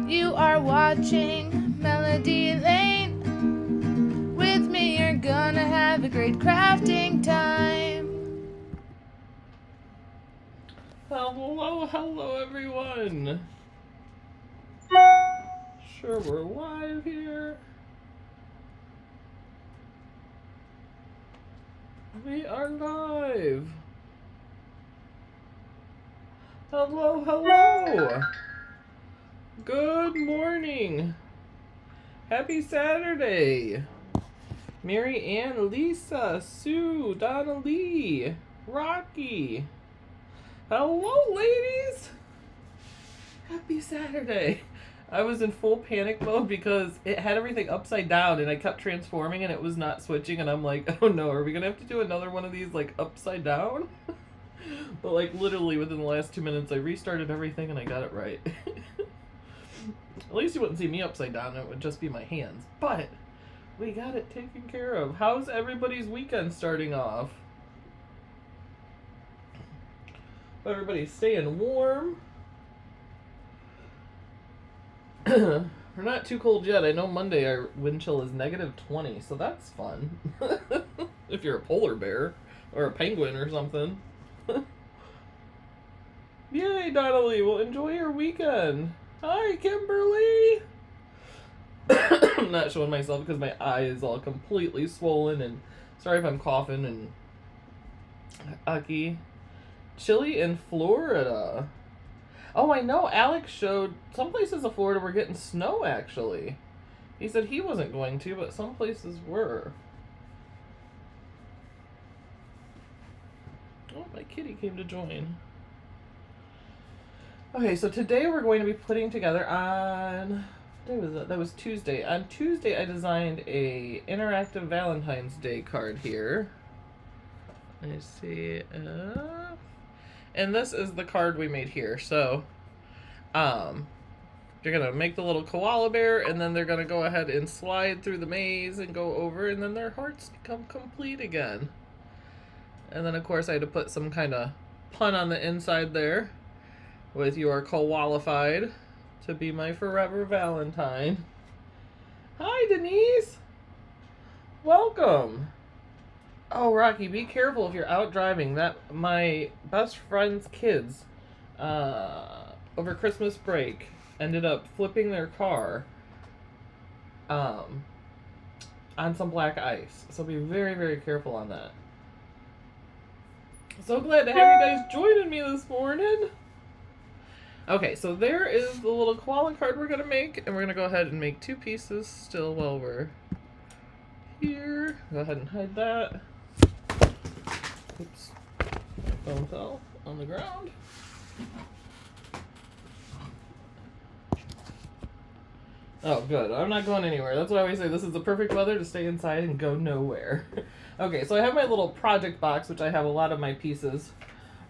You are watching Melody Lane. With me you're gonna have a great crafting time. Hello everyone. Sure, we're live here. We are live. Hello. Good morning. Happy Saturday. Mary Ann, Lisa, Sue, Donna Lee, Rocky. Hello, ladies. Happy Saturday. I was in full panic mode because it had everything upside down and I kept transforming and it was not switching, and I'm like, oh no, are we gonna have to do another one of these like upside down? But like literally within the last 2 minutes I restarted everything and I got it right. At least you wouldn't see me upside down, it would just be my hands. But we got it taken care of. How's everybody's weekend starting off? Everybody's staying warm. We're not too cold yet. I know Monday our wind chill is -20, so that's fun. If you're a polar bear or a penguin or something. Yay, Donnelly. Well, enjoy your weekend. Hi, Kimberly. I'm not showing myself because my eye is all completely swollen, and sorry if I'm coughing and ucky. Chilly in Florida. Oh, I know. Alex showed some places of Florida were getting snow, actually. He said he wasn't going to, but some places were. Oh, my kitty came to join. Okay, so today we're going to be putting together on... What day was that? That was Tuesday. On Tuesday, I designed a interactive Valentine's Day card here. Let's see. And this is the card we made here. So, you're going to make the little koala bear, and then they're going to go ahead and slide through the maze and go over, and then their hearts become complete again. And then, of course, I had to put some kind of pun on the inside there with "You are qualified to be my forever Valentine." Hi, Denise. Welcome. Oh, Rocky, be careful if you're out driving. That my best friend's kids, over Christmas break, ended up flipping their car, on some black ice. So be very, very careful on that. So glad to have you guys joining me this morning. Okay, so there is the little koala card we're gonna make, and we're gonna go ahead and make 2 pieces still while we're here. Go ahead and hide that. Oops. Phone fell on the ground. Oh, good. I'm not going anywhere. That's why I always say this is the perfect weather to stay inside and go nowhere. Okay, so I have my little project box, which I have a lot of my pieces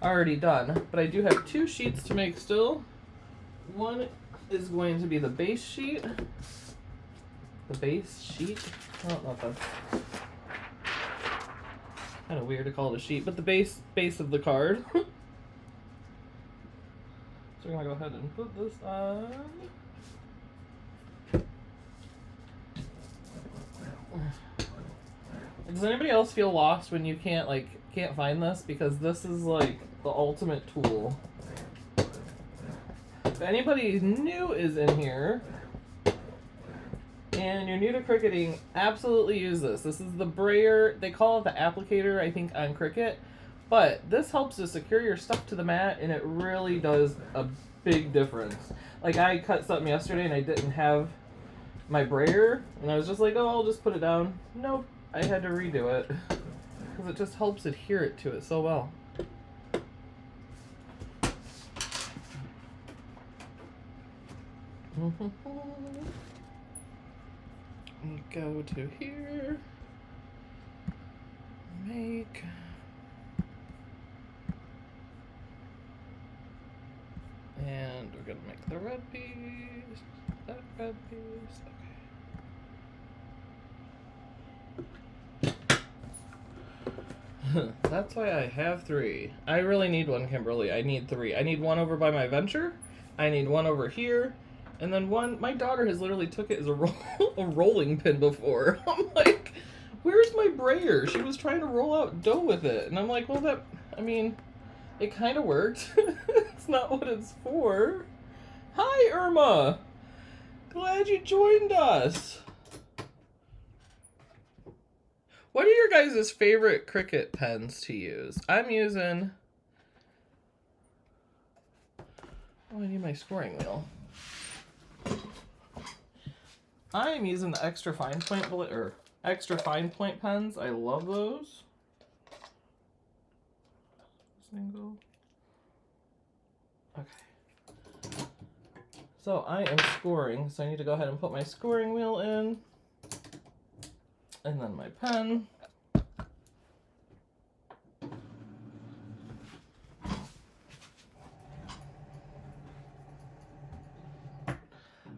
already done. But I do have 2 sheets to make still. One is going to be the base sheet. The base sheet? I don't know if that's... kind of weird to call it a sheet, but the base of the card. So we're gonna go ahead and put this on. Does anybody else feel lost when you can't find this? Because this is like the ultimate tool. If anybody new is in here and you're new to Cricketing, absolutely use this. This is the brayer. They call it the applicator, I think, on Cricut. But this helps to secure your stuff to the mat, and it really does a big difference. Like, I cut something yesterday, and I didn't have my brayer, and I was just like, oh, I'll just put it down. Nope, I had to redo it. Because it just helps adhere it to it so well. Go to here, make, and we're gonna make the red piece, that red piece, okay. That's why I have 3. I really need one, Kimberly. I need 3. I need one over by my venture, I need one over here, And then my daughter has literally took it as a rolling pin before. I'm like, where's my brayer? She was trying to roll out dough with it. And I'm like, well, it kind of worked. It's not what it's for. Hi, Irma. Glad you joined us. What are your guys' favorite Cricut pens to use? I'm using... Oh, I need my scoring wheel. I am using the extra fine point pens. I love those. Single. Okay. So I am scoring, so I need to go ahead and put my scoring wheel in. And then my pen.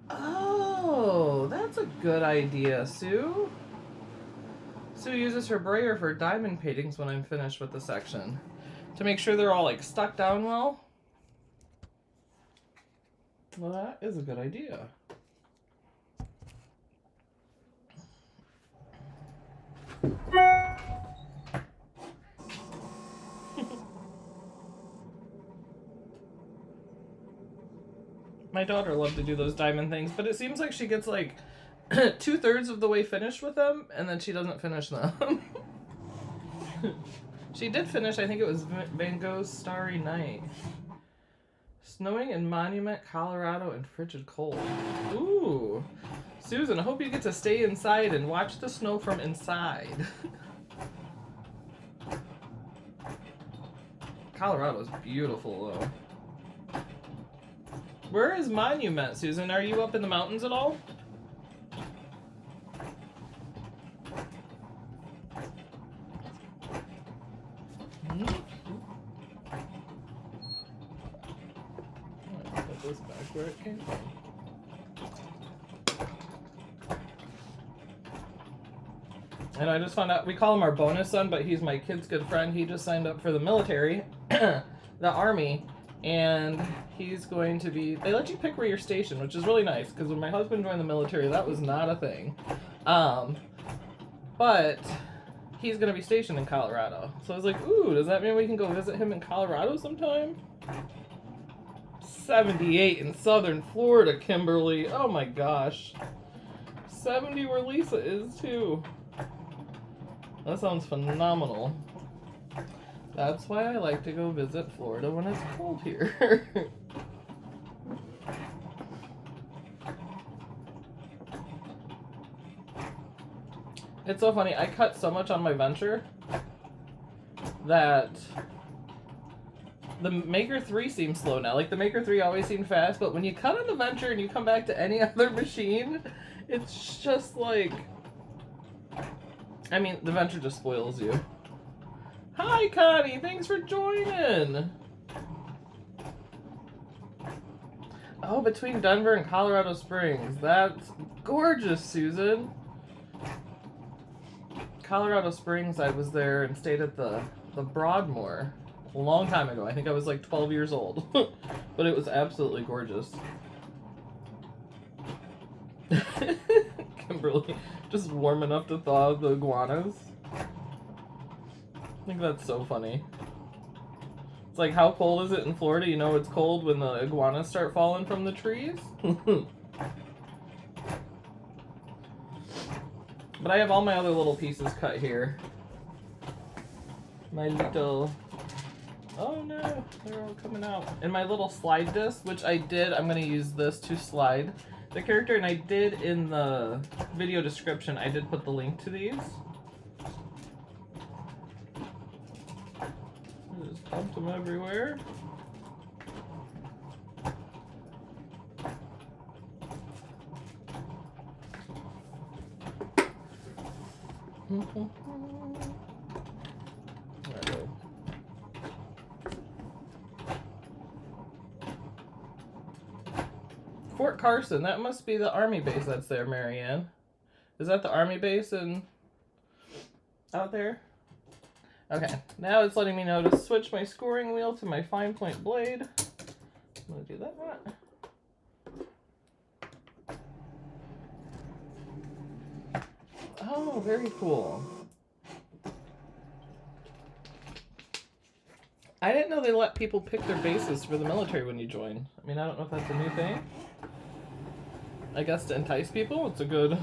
Oh, that's a good idea, Sue. Sue uses her brayer for diamond paintings when I'm finished with the section. To make sure they're all like stuck down well. Well, that is a good idea. My daughter loved to do those diamond things, but it seems like she gets like 2/3 of the way finished with them, and then she doesn't finish them. She did finish, I think it was Van Gogh's Starry Night. Snowing in Monument, Colorado, and frigid cold. Ooh. Susan, I hope you get to stay inside and watch the snow from inside. Colorado's beautiful, though. Where is Monument, Susan? Are you up in the mountains at all? Put this back where it came from. And I just found out, we call him our bonus son, but he's my kid's good friend. He just signed up for the military, the Army, and he's going to be, they let you pick where you're stationed, which is really nice, because when my husband joined the military, that was not a thing. But he's going to be stationed in Colorado. So I was like, ooh, does that mean we can go visit him in Colorado sometime? 78 in southern Florida, Kimberly. Oh my gosh. 70 where Lisa is, too. That sounds phenomenal. That's why I like to go visit Florida when it's cold here. It's so funny. I cut so much on my venture that the Maker 3 seems slow now. Like, the Maker 3 always seemed fast, but when you cut on the venture and you come back to any other machine, it's just like... I mean, the venture just spoils you. Hi, Connie! Thanks for joining! Oh, between Denver and Colorado Springs. That's gorgeous, Susan. Colorado Springs, I was there and stayed at the Broadmoor a long time ago. I think I was like 12 years old. But it was absolutely gorgeous. Kimberly, just warm enough to thaw the iguanas. I think that's so funny. It's like, how cold is it in Florida? You know it's cold when the iguanas start falling from the trees. But I have all my other little pieces cut here. My little... Oh no, they're all coming out. And my little slide disc, which I did, I'm going to use this to slide the character, and I did in the video description, I did put the link to these. I just dumped them everywhere. Fort Carson, that must be the Army base that's there, Marianne. Is that the Army base out there? Okay, now it's letting me know to switch my scoring wheel to my fine point blade. I'm gonna do that. Oh, very cool. I didn't know they let people pick their bases for the military when you join. I mean, I don't know if that's a new thing. I guess to entice people, it's a good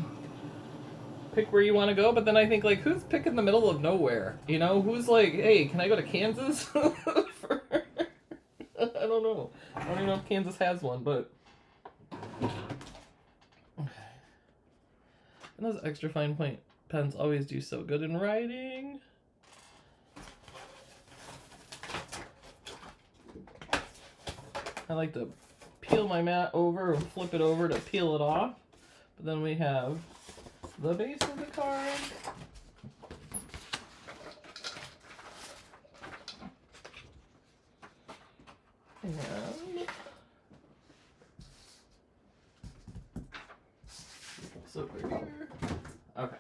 pick where you want to go. But then I think, like, who's picking the middle of nowhere? You know, who's like, hey, can I go to Kansas? I don't know. I don't even know if Kansas has one, but... And those extra fine point pens always do so good in writing. I like to peel my mat over and flip it over to peel it off. But then we have the base of the card. And so over here. Okay.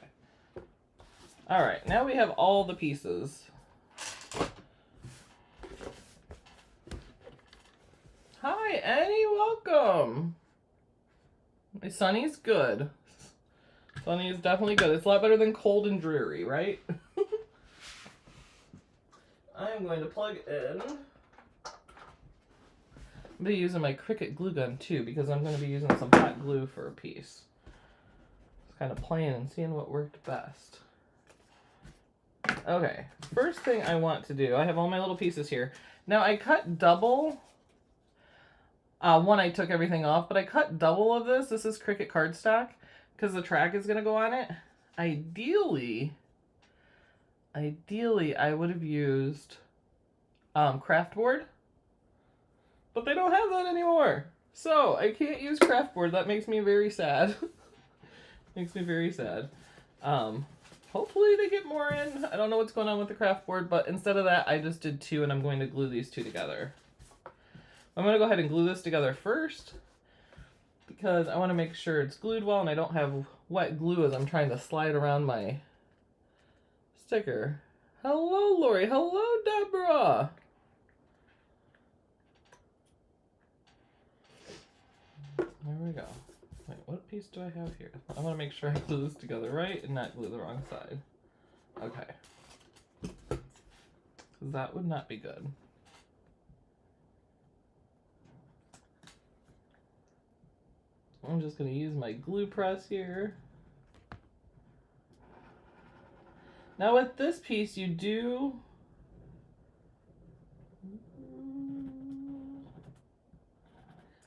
Alright, now we have all the pieces. Hi, Annie, welcome. My Sunny's good. Sunny is definitely good. It's a lot better than cold and dreary, right? I am going to plug in. I'm going to be using my Cricut glue gun too because I'm going to be using some hot glue for a piece. Just kind of playing and seeing what worked best. Okay, first thing I want to do, I have all my little pieces here. Now I cut double. One, I took everything off, but I cut double of this. This is Cricut cardstock because the track is going to go on it. Ideally, I would have used craft board, but they don't have that anymore. So I can't use craft board. That makes me very sad. Makes me very sad. Hopefully they get more in. I don't know what's going on with the craft board, but instead of that, I just did two, and I'm going to glue these two together. I'm going to go ahead and glue this together first because I want to make sure it's glued well and I don't have wet glue as I'm trying to slide around my sticker. Hello, Lori. Hello, Deborah. There we go. Wait, what piece do I have here? I want to make sure I glue this together right and not glue the wrong side. Okay. That would not be good. I'm just going to use my glue press here. Now with this piece, you do...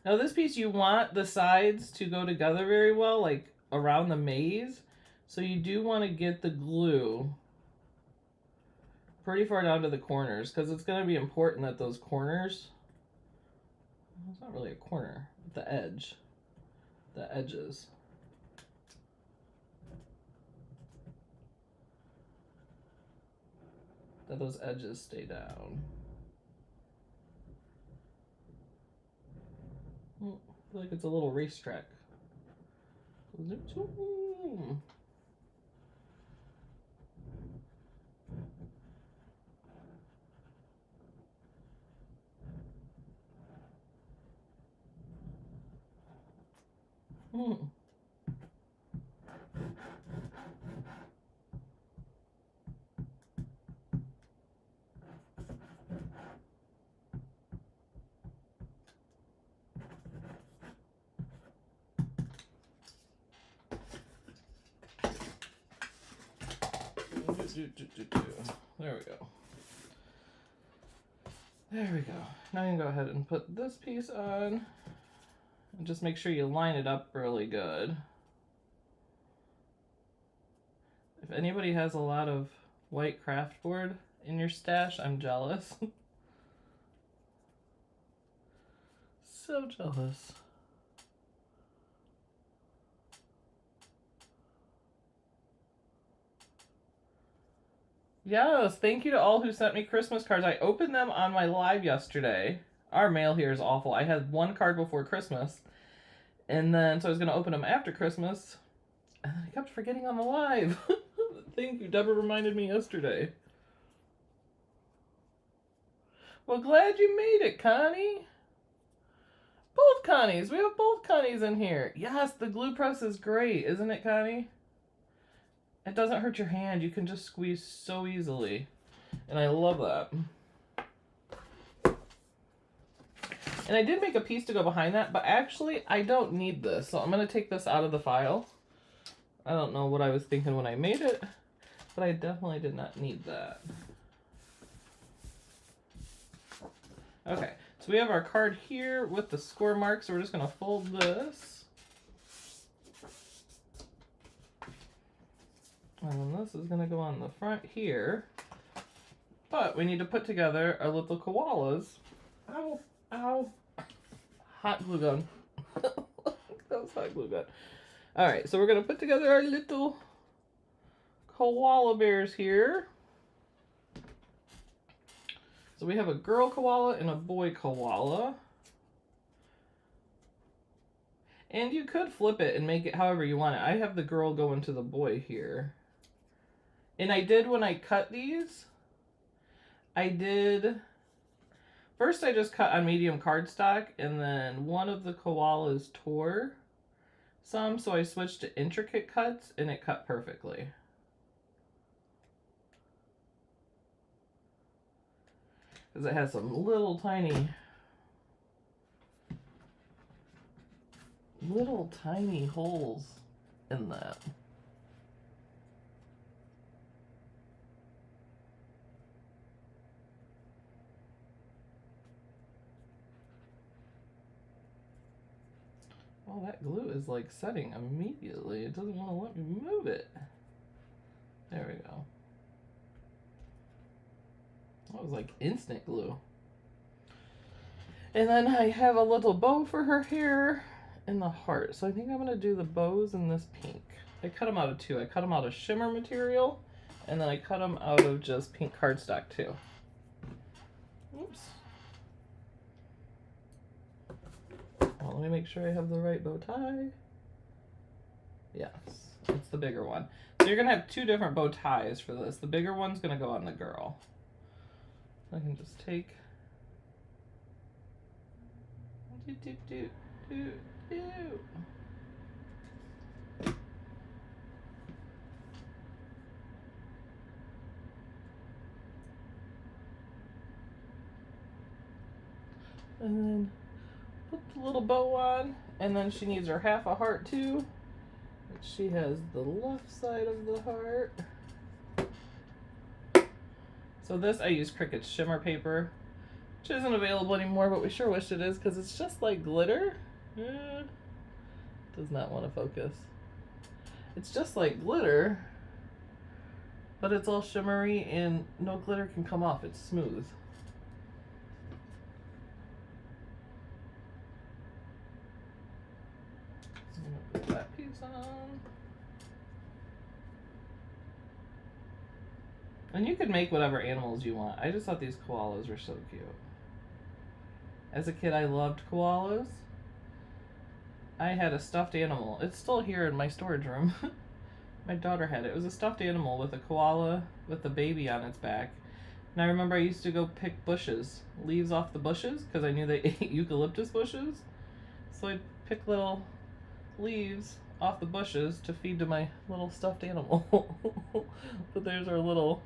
Now this piece, you want the sides to go together very well, like around the maze. So you do want to get the glue pretty far down to the corners, because it's going to be important that those corners... It's not really a corner, but the edge. The edges. That those edges stay down. I feel like it's a little racetrack. There we go. There we go. Now you can go ahead and put this piece on. And just make sure you line it up really good. If anybody has a lot of white craft board in your stash, I'm jealous. So jealous. Yes, thank you to all who sent me Christmas cards. I opened them on my live yesterday. Our mail here is awful. I had one card before Christmas, and then so I was going to open them after Christmas, and then I kept forgetting on the live. Thank you. Deborah reminded me yesterday. Well, glad you made it, Connie. Both Connies. We have both Connies in here. Yes, the glue press is great, isn't it, Connie? it doesn't hurt your hand. You can just squeeze so easily. And I love that. And I did make a piece to go behind that, but actually I don't need this. So I'm going to take this out of the file. I don't know what I was thinking when I made it, but I definitely did not need that. Okay, so we have our card here with the score marks. So we're just going to fold this. And then this is going to go on the front here. But we need to put together our little koalas. Ow, ow. Hot glue gun. That was hot glue gun. Alright, so we're going to put together our little koala bears here. So we have a girl koala and a boy koala. And you could flip it and make it however you want it. I have the girl go into the boy here. And I did when I cut these, first I just cut on medium cardstock, and then one of the koalas tore some, so I switched to intricate cuts, and it cut perfectly. Because it has some little tiny holes in that. Oh, that glue is like setting immediately. It doesn't want to let me move it. There we go. That was like instant glue. And then I have a little bow for her hair and the heart. So I think I'm going to do the bows in this pink. I cut them out of two. I cut them out of shimmer material, and then I cut them out of just pink cardstock too. Oops. Well, let me make sure I have the right bow tie. Yes, it's the bigger one. So you're going to have two different bow ties for this. The bigger one's going to go on the girl. I can just take... And then put the little bow on, and then she needs her half a heart too. She has the left side of the heart. So this I use Cricut shimmer paper, which isn't available anymore, but we sure wish it is because it's just like glitter. Does not want to focus. It's just like glitter, but it's all shimmery and no glitter can come off. It's smooth. So I'm gonna put that piece on. And you could make whatever animals you want. I just thought these koalas were so cute. As a kid, I loved koalas. I had a stuffed animal. It's still here in my storage room. My daughter had it. It was a stuffed animal with a koala with a baby on its back. And I remember I used to go pick bushes, leaves off the bushes, because I knew they ate eucalyptus bushes. So I'd pick little leaves off the bushes to feed to my little stuffed animal. But there's our little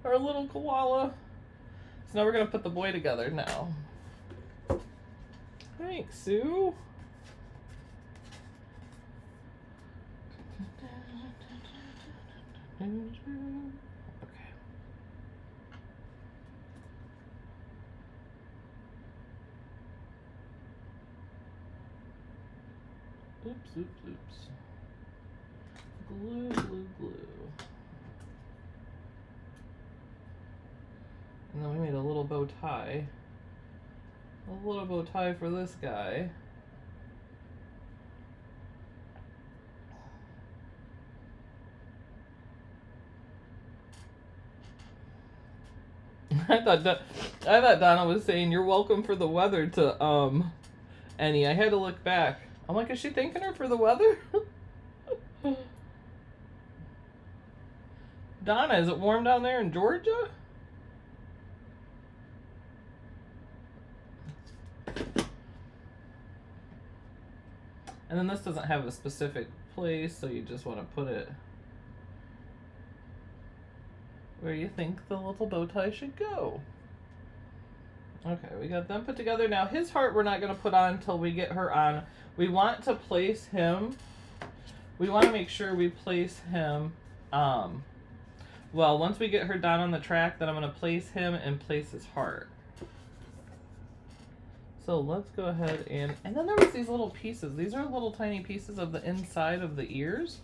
koala. So now we're going to put the boy together now. Thanks, Sue. Okay. Oops, oops, oops. Glue, glue, glue. And then we made a little bow tie. A little bow tie for this guy. I thought Donna was saying you're welcome for the weather to Annie. I had to look back. I'm like, is she thanking her for the weather? Donna, is it warm down there in Georgia? And then this doesn't have a specific place, so you just want to put it where you think the little bow tie should go. Okay, we got them put together. Now his heart we're not going to put on until we get her on. We want to place him, we want to make sure we place him, well, once we get her down on the track, then I'm going to place him and place his heart. So let's go ahead and then there was these little pieces. These are little tiny pieces of the inside of the ears,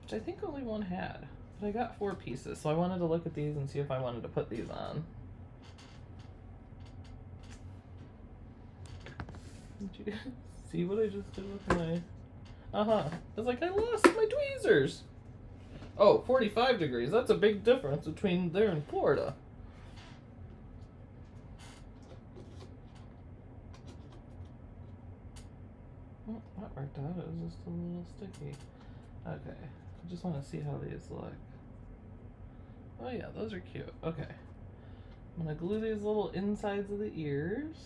which I think only one had. But I got 4 pieces, so I wanted to look at these and see if I wanted to put these on. Did you see what I just did with my... I was like, I lost my tweezers! Oh, 45 degrees. That's a big difference between there and Florida. Oh, that worked out. It was just a little sticky. Okay. I just want to see how these look. Oh yeah, those are cute. Okay. I'm going to glue these little insides of the ears.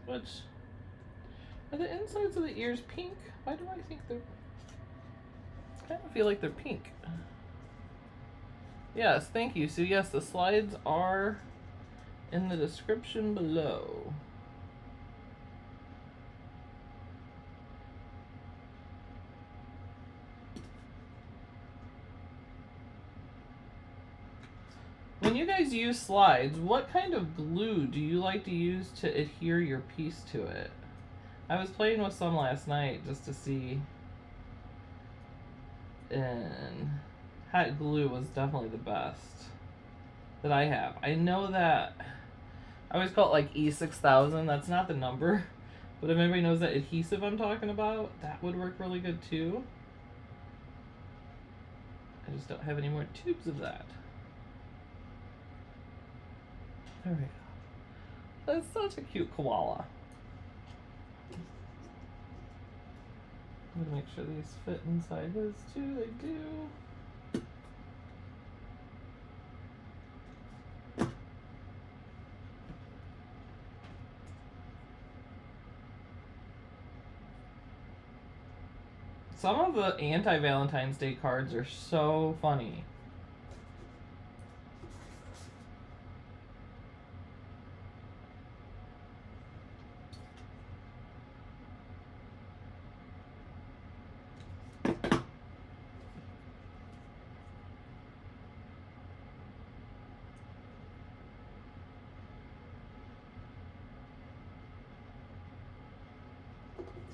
Which, are the insides of the ears pink? Why do I think they're... I kind of feel like they're pink. Yes, thank you. So yes, the slides are in the description below. When you guys use slides, what kind of glue do you like to use to adhere your piece to it? I was playing with some last night just to see, and hot glue was definitely the best that I have. I know that I always call it like E6000. That's not the number, but if anybody knows that adhesive I'm talking about, that would work really good too. I just don't have any more tubes of that. There we go. That's such a cute koala. I'm gonna make sure these fit inside his too. They do. Some of the anti-Valentine's Day cards are so funny.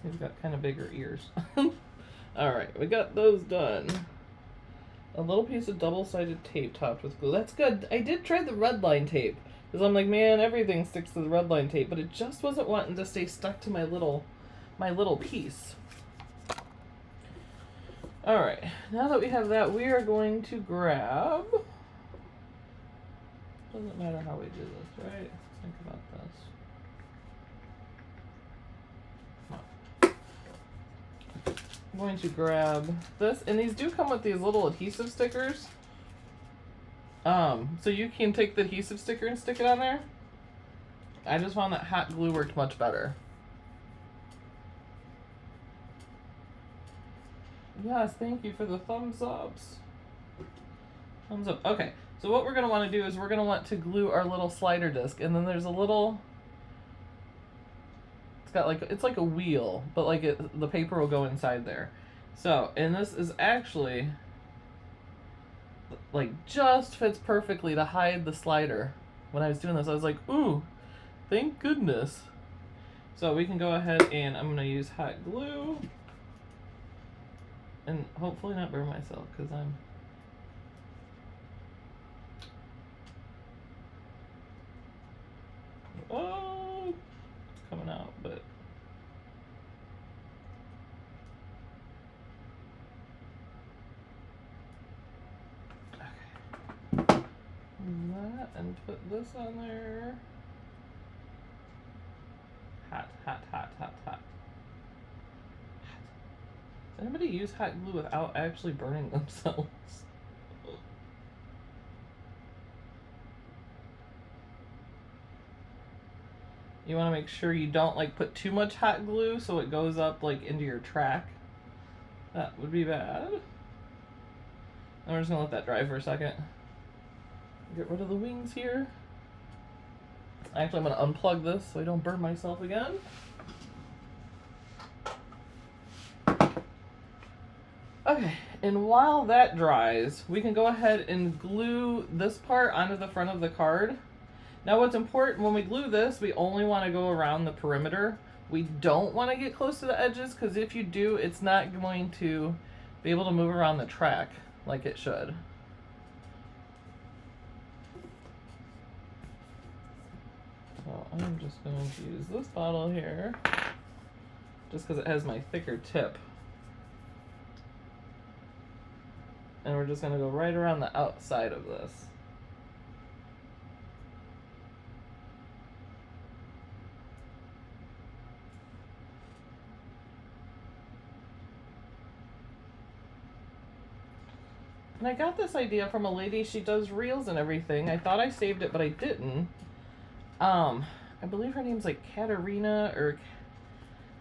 He's got kind of bigger ears. Alright, we got those done. A little piece of double-sided tape topped with glue. That's good. I did try the red line tape, because I'm like, man, everything sticks to the red line tape, but it just wasn't wanting to stay stuck to my little piece. Alright, now that we have that, we are going to grab... Doesn't matter how we do this, right? Let's think about this. I'm going to grab this, and these do come with these little adhesive stickers. So you can take the adhesive sticker and stick it on there. I just found that hot glue worked much better. Yes, thank you for the thumbs ups. Thumbs up. Okay, so what we're going to want to do is we're going to want to glue our little slider disc, and then there's a little... Got like, it's like a wheel, but like the paper will go inside there. So, and this is actually like just fits perfectly to hide the slider. When I was doing this, I was like, ooh, thank goodness. So we can go ahead and I'm gonna use hot glue and hopefully not burn myself because I'm... Oh, it's coming out, but... Okay. That, and put this on there. Hot, hot, hot, hot, hot. Does anybody use hot glue without actually burning themselves? You want to make sure you don't like put too much hot glue so it goes up like into your track. That would be bad. And we're just gonna let that dry for a second. Get rid of the wings here. Actually, I'm gonna unplug this so I don't burn myself again. Okay, and while that dries, we can go ahead and glue this part onto the front of the card. Now what's important, when we glue this, we only want to go around the perimeter. We don't want to get close to the edges, because if you do, it's not going to be able to move around the track like it should. So I'm just going to use this bottle here, just because it has my thicker tip. And we're just going to go right around the outside of this. And I got this idea from a lady, she does reels and everything. I thought I saved it, but I didn't. I believe her name's like Katarina or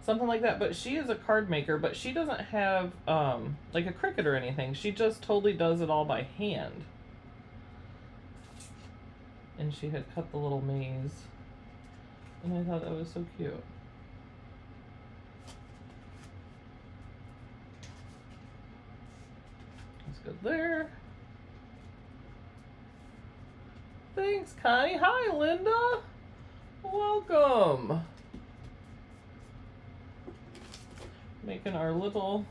something like that, but she is a card maker, but she doesn't have like a Cricut or anything. She just totally does it all by hand. And she had cut the little maze, and I thought that was so cute. That's good there. Thanks, Connie. Hi, Linda. Welcome. Making our little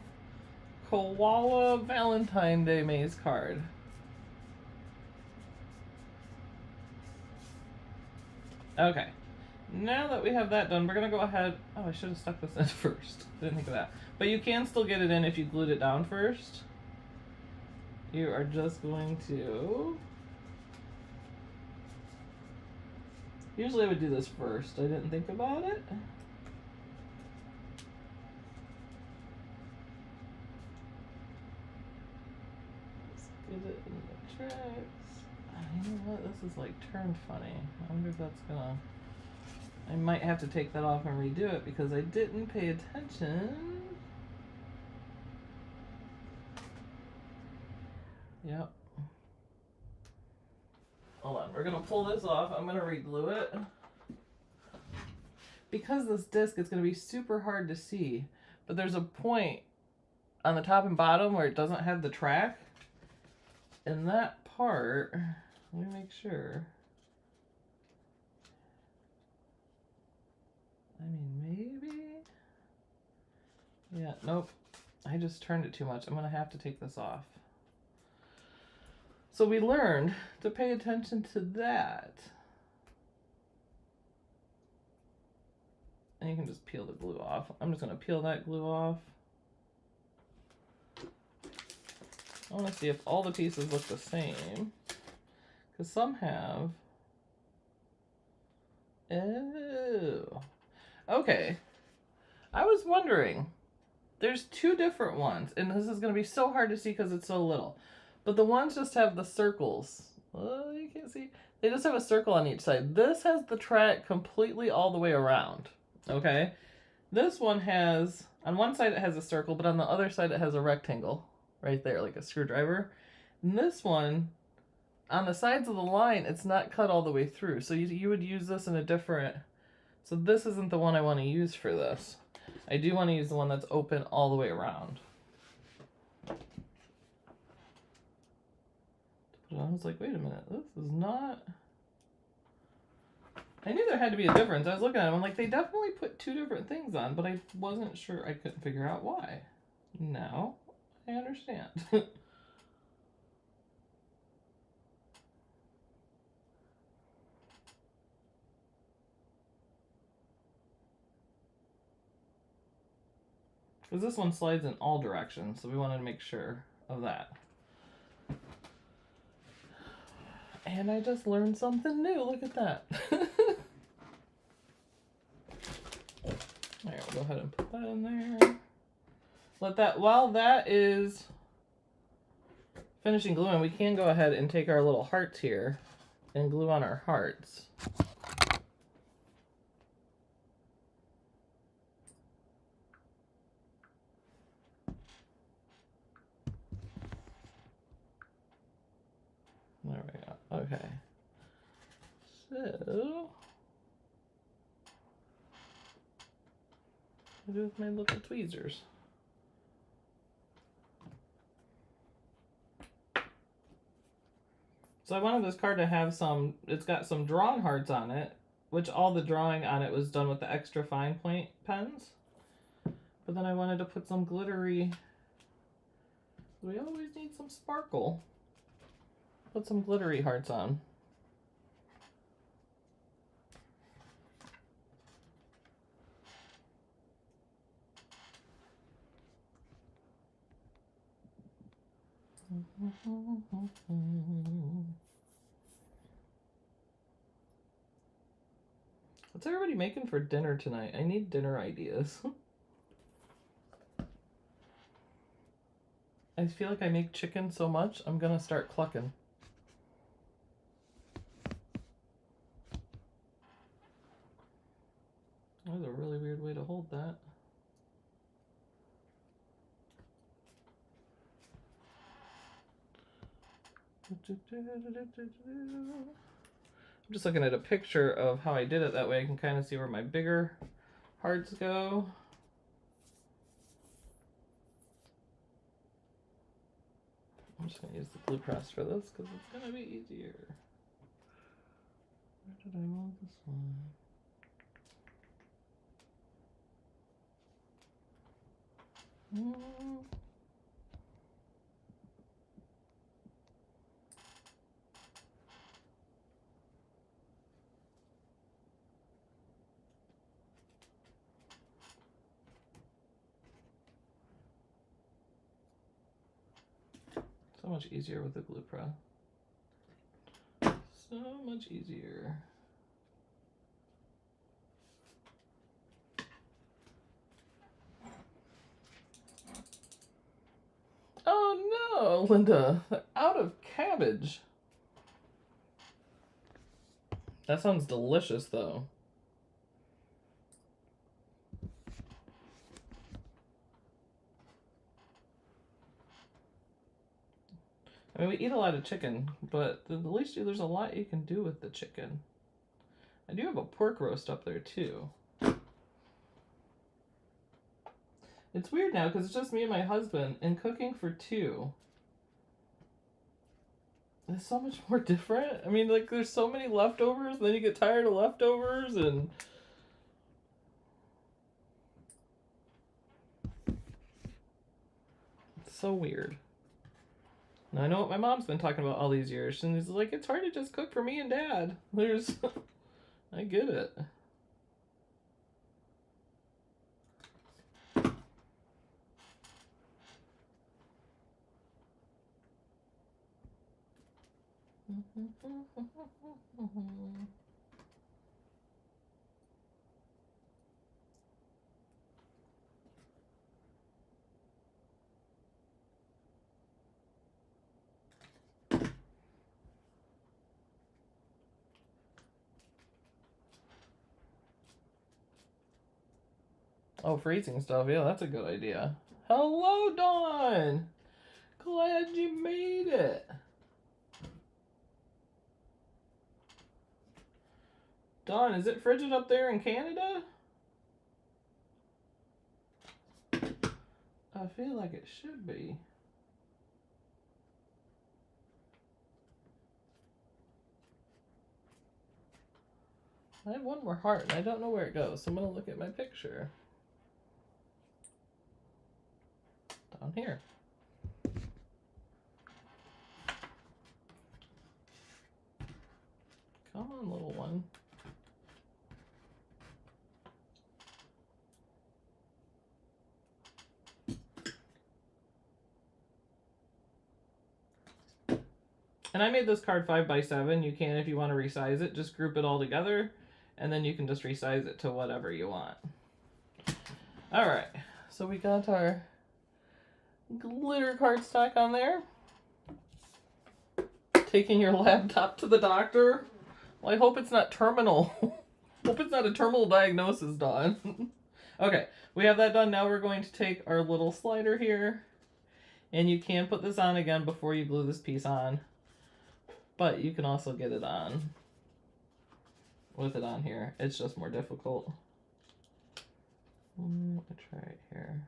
koala Valentine Day maze card. Okay. Now that we have that done, we're going to go ahead... Oh, I should have stuck this in first. Didn't think of that. But you can still get it in if you glued it down first. You are just going to... Usually I would do this first. I didn't think about it. Let's get it in the tracks. You know what? This is like turned funny. I wonder if that's gonna... I might have to take that off and redo it because I didn't pay attention. Yep. Hold on, we're gonna pull this off. I'm gonna re-glue it. Because this disc is gonna be super hard to see, but there's a point on the top and bottom where it doesn't have the track. And that part, let me make sure. I mean, maybe? Yeah, nope. I just turned it too much. I'm gonna have to take this off. So we learned to pay attention to that. And you can just peel the glue off. I'm just gonna peel that glue off. I wanna see if all the pieces look the same. Because some have. Oh. Okay. I was wondering. There's two different ones. And this is gonna be so hard to see because it's so little. But the ones just have the circles. Oh, you can't see. They just have a circle on each side. This has the track completely all the way around. Okay? This one has, on one side it has a circle, but on the other side it has a rectangle. Right there, like a screwdriver. And this one, on the sides of the line, it's not cut all the way through. So you would use this in a different... So this isn't the one I want to use for this. I do want to use the one that's open all the way around. I was like, wait a minute, this is not... I knew there had to be a difference. I was looking at them, I'm like, they definitely put two different things on, but I wasn't sure, I couldn't figure out why. Now, I understand. Because this one slides in all directions, so we wanted to make sure of that. And I just learned something new. Look at that. Alright, we'll go ahead and put that in there. Let that, while that is finishing gluing, we can go ahead and take our little hearts here and glue on our hearts. There we go. Okay. So, what do I do with my little tweezers? So I wanted this card to have some, it's got some drawn hearts on it, which all the drawing on it was done with the extra fine point pens. But then I wanted to put some glittery, we always need some sparkle. Put some glittery hearts on. What's everybody making for dinner tonight? I need dinner ideas. I feel like I make chicken so much, I'm gonna start clucking. That was a really weird way to hold that. I'm just looking at a picture of how I did it. That way I can kind of see where my bigger hearts go. I'm just going to use the glue press for this because it's going to be easier. Where did I want this one? So much easier with the glue press. So much easier. Oh no, Linda, out of cabbage. That sounds delicious though. I mean, we eat a lot of chicken, but at least there's a lot you can do with the chicken. I do have a pork roast up there too. It's weird now because it's just me and my husband, and cooking for two is so much more different. I mean, like, there's so many leftovers, and then you get tired of leftovers, and it's so weird. Now, I know what my mom's been talking about all these years, and it's like, it's hard to just cook for me and Dad. There's, I get it. Oh, freezing stuff. Yeah, that's a good idea. Hello, Dawn. Glad you made it. Dawn, is it frigid up there in Canada? I feel like it should be. I have one more heart and I don't know where it goes, so I'm gonna look at my picture. Down here. Come on, little one. And I made this card 5x7. You can, if you want to resize it, just group it all together, and then you can just resize it to whatever you want. All right, so we got our glitter cardstock on there. Taking your laptop to the doctor. Well, I hope it's not terminal. Hope it's not a terminal diagnosis, Dawn. Okay, we have that done. Now we're going to take our little slider here, and you can put this on again before you glue this piece on. But you can also get it on with it on here. It's just more difficult. I'll try it here.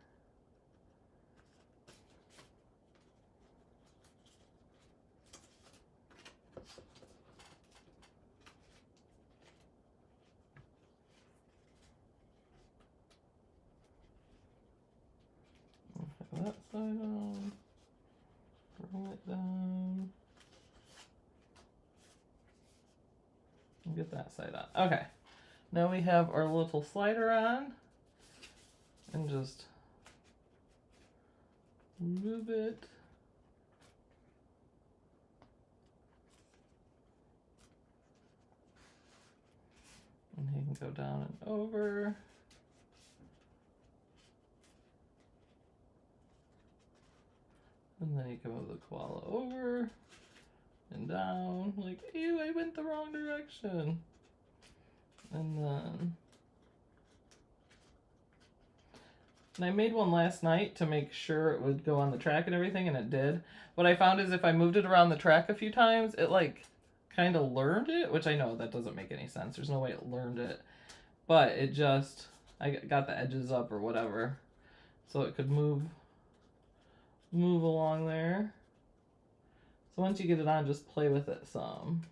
Put that side on. Bring it down. And get that side on. Okay. Now we have our little slider on. And just move it. And he can go down and over. And then you can move the koala over and down. Like, ew, I went the wrong direction. And then... And I made one last night to make sure it would go on the track and everything, and it did. What I found is if I moved it around the track a few times, it like kind of learned it, which I know that doesn't make any sense. There's no way it learned it. But it just, I got the edges up or whatever. So it could move along there. So once you get it on, just play with it some.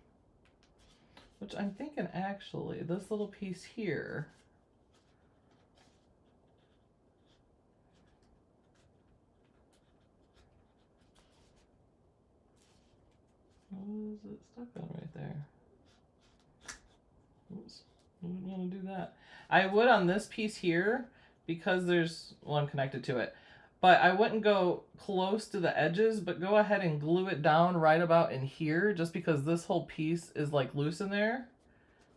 Which I'm thinking actually, this little piece here, what is it stuck on right there? Oops, I wouldn't want to do that. I would on this piece here, because there's one connected to it. But I wouldn't go close to the edges, but go ahead and glue it down right about in here, just because this whole piece is like loose in there.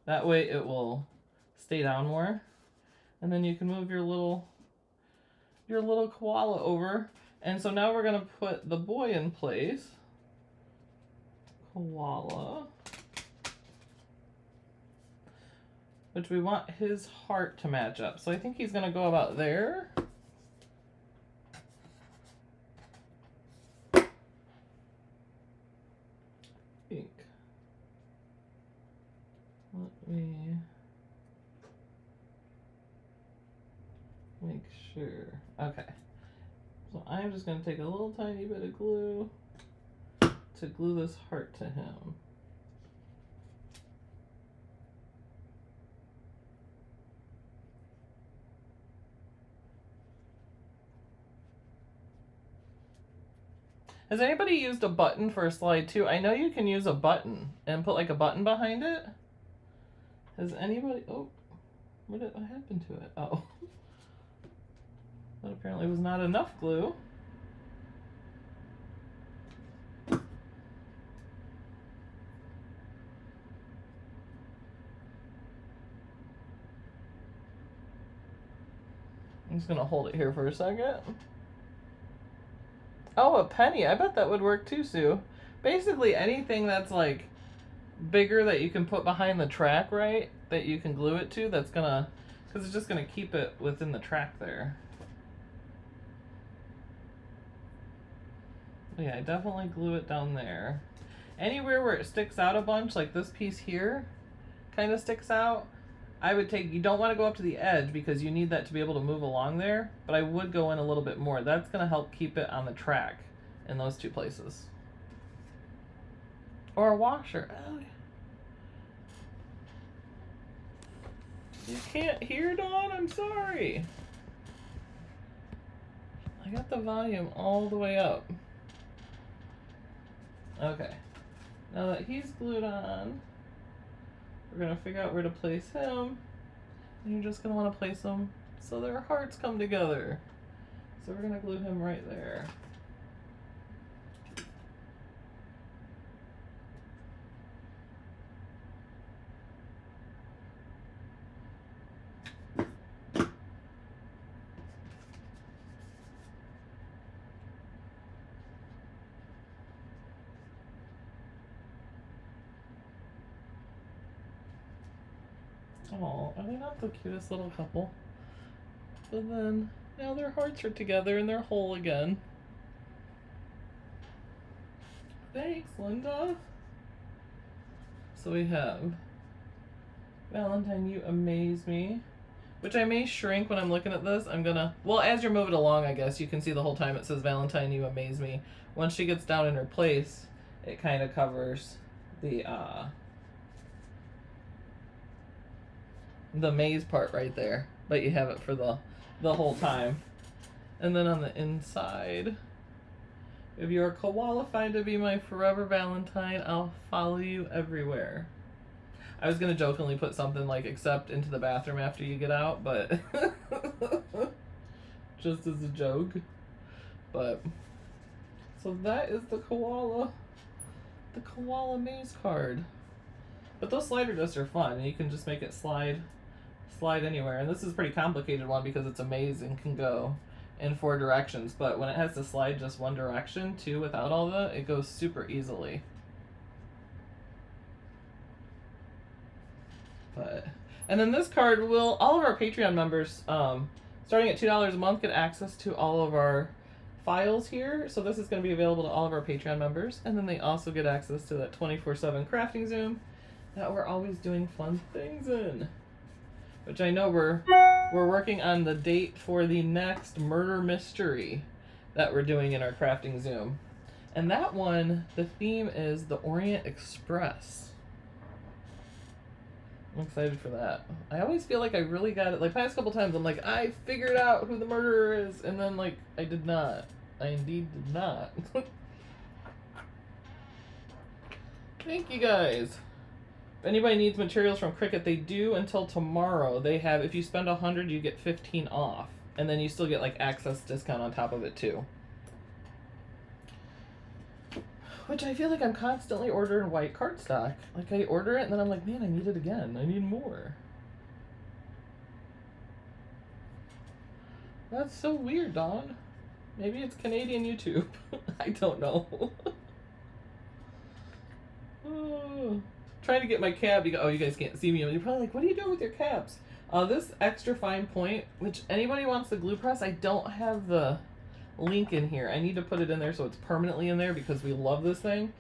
That way it will stay down more. And then you can move your little koala over. And so now we're gonna put the boy in place. Koala. Which we want his heart to match up. So I think he's gonna go about there. Let me make sure. Okay. So I'm just going to take a little tiny bit of glue to glue this heart to him. Has anybody used a button for a slide too? I know you can use a button and put like a button behind it. Has anybody, oh, what happened to it? Oh, that apparently was not enough glue. I'm just gonna hold it here for a second. Oh, a penny. I bet that would work too, Sue. Basically anything that's like bigger that you can put behind the track, right? That you can glue it to, that's gonna, because it's just gonna keep it within the track there. But yeah, I definitely glue it down there. Anywhere where it sticks out a bunch, like this piece here kind of sticks out, I would take, you don't want to go up to the edge because you need that to be able to move along there, but I would go in a little bit more. That's gonna help keep it on the track in those two places. Or a washer. Oh. You can't hear, Dawn? I'm sorry. I got the volume all the way up. Okay. Now that he's glued on, we're going to figure out where to place him. And you're just going to want to place them so their hearts come together. So we're going to glue him right there. Oh, are they not the cutest little couple? But then, now their hearts are together and they're whole again. Thanks, Linda. So we have Valentine, you amaze me. Which I may shrink when I'm looking at this. I'm gonna, well, as you're moving along, I guess, you can see the whole time it says Valentine, you amaze me. Once she gets down in her place, it kind of covers the maze part right there. But you have it for the whole time. And then on the inside, if you are qualified to be my forever Valentine, I'll follow you everywhere. I was gonna jokingly put something like except into the bathroom after you get out, but just as a joke. But so that is the koala maze card. But those slider discs are fun, and you can just make it slide anywhere. And this is a pretty complicated one because it's a maze and can go in 4 directions. But when it has to slide just one direction too, without all that, it goes super easily. And then this card will, all of our Patreon members, starting at $2 a month, get access to all of our files here. So this is going to be available to all of our Patreon members. And then they also get access to that 24/7 crafting Zoom that we're always doing fun things in. Which I know we're working on the date for the next murder mystery that we're doing in our crafting Zoom. And that one, the theme is the Orient Express. I'm excited for that. I always feel like I really got it. Like, past couple times, I'm like, I figured out who the murderer is. And then, like, I did not. I indeed did not. Thank you, guys. If anybody needs materials from Cricut, they do until tomorrow. They have, if you spend 100, you get 15 off. And then you still get, like, access discount on top of it, too. Which I feel like I'm constantly ordering white cardstock. Like, I order it, and then I'm like, man, I need it again. I need more. That's so weird, Dawn. Maybe it's Canadian YouTube. I don't know. Oh, trying to get my cab. Oh, you guys can't see me. You're probably like, what are you doing with your cabs? This extra fine point, which anybody wants the glue press, I don't have the link in here. I need to put it in there so it's permanently in there because we love this thing.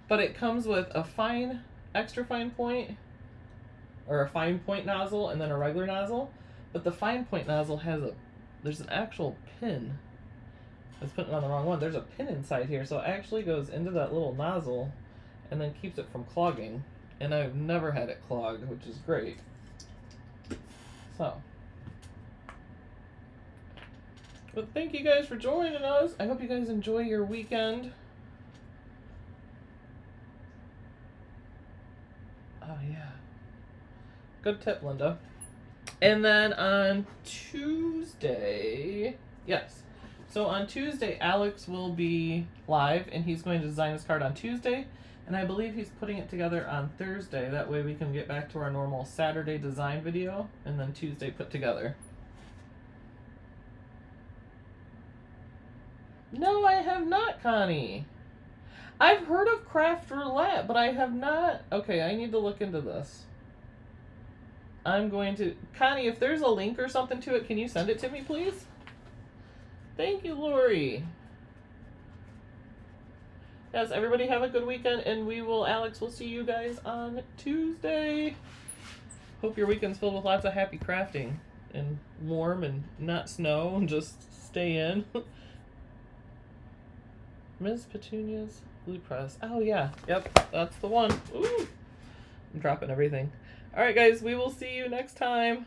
But it comes with a fine, extra fine point, or a fine point nozzle, and then a regular nozzle. But the fine point nozzle has there's an actual pin. I was putting it on the wrong one. There's a pin inside here, so it actually goes into that little nozzle and then keeps it from clogging. And I've never had it clogged, which is great. So. But thank you guys for joining us. I hope you guys enjoy your weekend. Oh, yeah. Good tip, Linda. And then on Tuesday, yes. So on Tuesday, Alex will be live, and he's going to design his card on Tuesday. And I believe he's putting it together on Thursday. That way we can get back to our normal Saturday design video, and then Tuesday put together. No, I have not, Connie. I've heard of craft roulette, but I have not. Okay, I need to look into this. I'm going to... Connie, if there's a link or something to it, can you send it to me, please? Thank you, Lori. Yes, everybody have a good weekend, and Alex will see you guys on Tuesday. Hope your weekend's filled with lots of happy crafting, and warm, and not snow, and just stay in. Ms. Petunia's glue press. Oh, yeah. Yep, that's the one. Ooh. I'm dropping everything. All right, guys, we will see you next time.